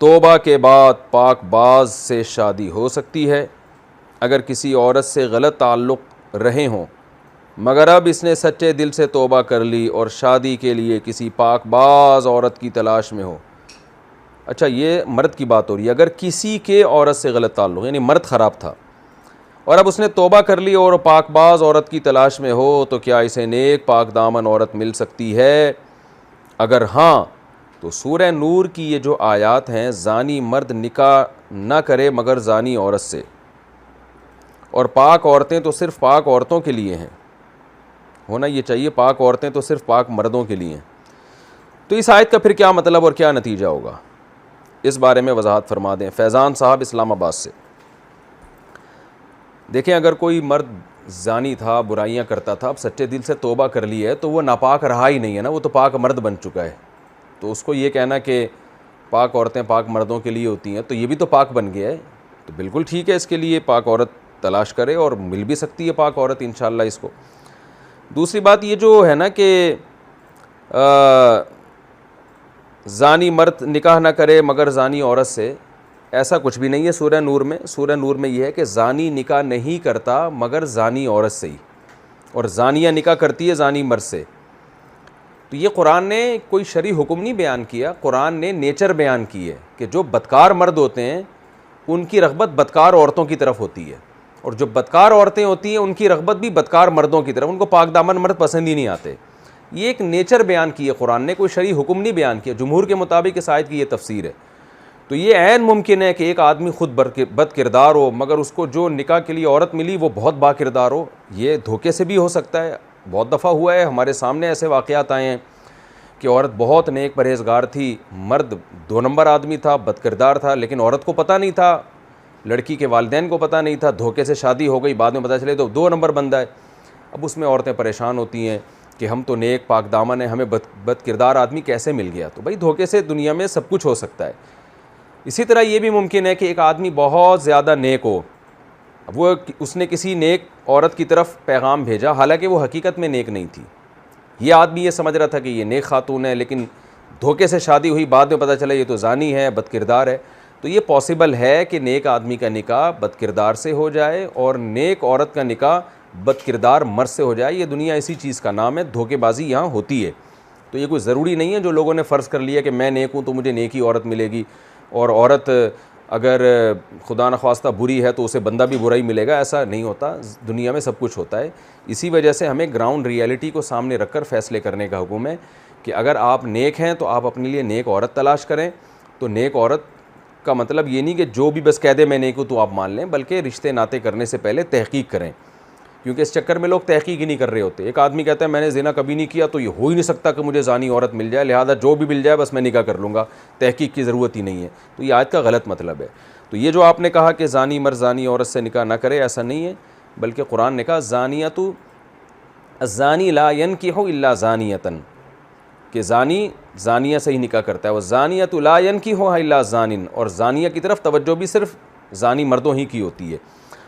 توبہ کے بعد پاک باز سے شادی ہو سکتی ہے اگر کسی عورت سے غلط تعلق رہے ہوں، مگر اب اس نے سچے دل سے توبہ کر لی اور شادی کے لیے کسی پاک باز عورت کی تلاش میں ہو۔ اچھا، یہ مرد کی بات ہو رہی ہے۔ اگر کسی کے عورت سے غلط تعلق، یعنی مرد خراب تھا اور اب اس نے توبہ کر لی اور پاک باز عورت کی تلاش میں ہو، تو کیا اسے نیک پاک دامن عورت مل سکتی ہے؟ اگر ہاں تو سورہ نور کی یہ جو آیات ہیں، زانی مرد نکاح نہ کرے مگر زانی عورت سے، اور پاک عورتیں تو صرف پاک عورتوں کے لیے ہیں، ہونا یہ چاہیے پاک عورتیں تو صرف پاک مردوں کے لیے ہیں، تو اس آیت کا پھر کیا مطلب اور کیا نتیجہ ہوگا، اس بارے میں وضاحت فرما دیں۔ فیضان صاحب اسلام آباد سے۔ دیکھیں، اگر کوئی مرد زانی تھا، برائیاں کرتا تھا، اب سچے دل سے توبہ کر لی ہے تو وہ ناپاک رہا ہی نہیں ہے نا، وہ تو پاک مرد بن چکا ہے، تو اس کو یہ کہنا کہ پاک عورتیں پاک مردوں کے لیے ہوتی ہیں تو یہ بھی تو پاک بن گیا ہے، تو بالکل ٹھیک ہے، اس کے لیے پاک عورت تلاش کرے اور مل بھی سکتی ہے پاک عورت انشاءاللہ اس کو۔ دوسری بات یہ جو ہے نا کہ زانی مرد نکاح نہ کرے مگر زانی عورت سے، ایسا کچھ بھی نہیں ہے سورہ نور میں۔ سورہ نور میں یہ ہے کہ زانی نکاح نہیں کرتا مگر زانی عورت سے ہی، اور زانیہ نکاح کرتی ہے زانی مرد سے۔ تو یہ قرآن نے کوئی شرعی حکم نہیں بیان کیا، قرآن نے نیچر بیان کی ہے کہ جو بدکار مرد ہوتے ہیں ان کی رغبت بدکار عورتوں کی طرف ہوتی ہے، اور جو بدکار عورتیں ہوتی ہیں ان کی رغبت بھی بدکار مردوں کی طرف، ان کو پاک دامن مرد پسند ہی نہیں آتے۔ یہ ایک نیچر بیان کی ہے قرآن نے، کوئی شرعی حکم نہیں بیان کیا۔ جمہور کے مطابق اس آیت کی یہ تفسیر ہے۔ تو یہ عین ممکن ہے کہ ایک آدمی خود بد کردار ہو مگر اس کو جو نکاح کے لیے عورت ملی وہ بہت با کردار ہو، یہ دھوکے سے بھی ہو سکتا ہے، بہت دفعہ ہوا ہے، ہمارے سامنے ایسے واقعات آئے ہیں کہ عورت بہت نیک پرہیزگار تھی، مرد 2 نمبر آدمی تھا، بد کردار تھا، لیکن عورت کو پتہ نہیں تھا، لڑکی کے والدین کو پتہ نہیں تھا، دھوکے سے شادی ہو گئی، بعد میں پتہ چلے تو 2 نمبر بندہ ہے۔ اب اس میں عورتیں پریشان ہوتی ہیں کہ ہم تو نیک پاک دامن ہیں، ہمیں بد کردار آدمی کیسے مل گیا؟ تو بھائی دھوکے سے دنیا میں سب کچھ ہو سکتا ہے۔ اسی طرح یہ بھی ممکن ہے کہ ایک آدمی بہت زیادہ نیک ہو، وہ اس نے کسی نیک عورت کی طرف پیغام بھیجا، حالانکہ وہ حقیقت میں نیک نہیں تھی، یہ آدمی یہ سمجھ رہا تھا کہ یہ نیک خاتون ہے، لیکن دھوکے سے شادی ہوئی، بعد میں پتہ چلا یہ تو زانی ہے، بد کردار ہے۔ تو یہ پاسبل ہے کہ نیک آدمی کا نکاح بد کردار سے ہو جائے اور نیک عورت کا نکاح بد کردار مرد سے ہو جائے، یہ دنیا اسی چیز کا نام ہے، دھوکے بازی یہاں ہوتی ہے۔ تو یہ کوئی ضروری نہیں ہے جو لوگوں نے فرض کر لیا کہ میں نیک ہوں تو مجھے نیک ہی عورت ملے گی، اور عورت اگر خدا نخواستہ بری ہے تو اسے بندہ بھی برا ہی ملے گا، ایسا نہیں ہوتا، دنیا میں سب کچھ ہوتا ہے۔ اسی وجہ سے ہمیں گراؤنڈ ریئلٹی کو سامنے رکھ کر فیصلے کرنے کا حکم ہے کہ اگر آپ نیک ہیں تو آپ اپنے لیے نیک عورت تلاش کریں۔ تو نیک عورت کا مطلب یہ نہیں کہ جو بھی بس کہہ دے میں نیک ہوں تو آپ مان لیں، بلکہ رشتے ناطے کرنے سے پہلے تحقیق کریں، کیونکہ اس چکر میں لوگ تحقیق ہی نہیں کر رہے ہوتے۔ ایک آدمی کہتا ہے میں نے زنا کبھی نہیں کیا تو یہ ہو ہی نہیں سکتا کہ مجھے زانی عورت مل جائے، لہذا جو بھی مل جائے بس میں نکاح کر لوں گا، تحقیق کی ضرورت ہی نہیں ہے۔ تو یہ آیت کا غلط مطلب ہے۔ تو یہ جو آپ نے کہا کہ زانی مرد زانی عورت سے نکاح نہ کرے، ایسا نہیں ہے، بلکہ قرآن نے کہا زانیۃ الزانی لا ینکح الا زانیۃ، کہ زانی زانیہ سے ہی نکاح کرتا ہے، وہ زانیۃ لا ینکحها الا زان، اور زانیہ کی طرف توجہ بھی صرف زانی مردوں ہی کی ہوتی ہے۔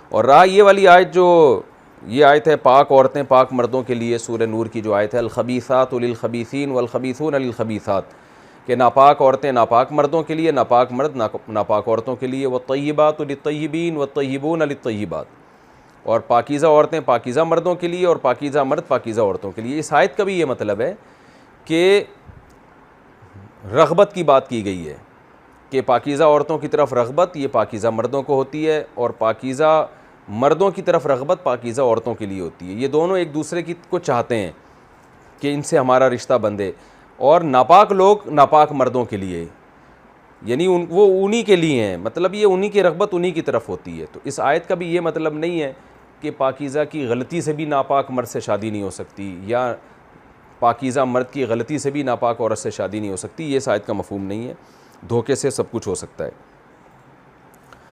اور رہا یہ والی آیت، جو یہ آیت ہے پاک عورتیں پاک مردوں کے لیے، سورہ نور کی جو آیت ہے الخبیثات للخبیثین والخبیثون للخبیثات، کہ ناپاک عورتیں ناپاک مردوں کے لیے، ناپاک مرد ناپاک عورتوں کے لیے، والطیبات للطیبین والطیبون للطیبات، اور پاکیزہ عورتیں پاکیزہ مردوں کے لیے اور پاکیزہ مرد پاکیزہ عورتوں کے لیے۔ اس آیت کا بھی یہ مطلب ہے کہ رغبت کی بات کی گئی ہے کہ پاکیزہ عورتوں کی طرف رغبت یہ پاکیزہ مردوں کو ہوتی ہے، اور پاکیزہ مردوں کی طرف رغبت پاکیزہ عورتوں کے لیے ہوتی ہے۔ یہ دونوں ایک دوسرے کو چاہتے ہیں کہ ان سے ہمارا رشتہ بندھے، اور ناپاک لوگ ناپاک مردوں کے لیے، یعنی وہ انہی کے لیے ہیں، مطلب یہ انہی کی رغبت انہی کی طرف ہوتی ہے۔ تو اس آیت کا بھی یہ مطلب نہیں ہے کہ پاکیزہ کی غلطی سے بھی ناپاک مرد سے شادی نہیں ہو سکتی، یا پاکیزہ مرد کی غلطی سے بھی ناپاک عورت سے شادی نہیں ہو سکتی، یہ اس آیت کا مفہوم نہیں ہے، دھوکے سے سب کچھ ہو سکتا ہے۔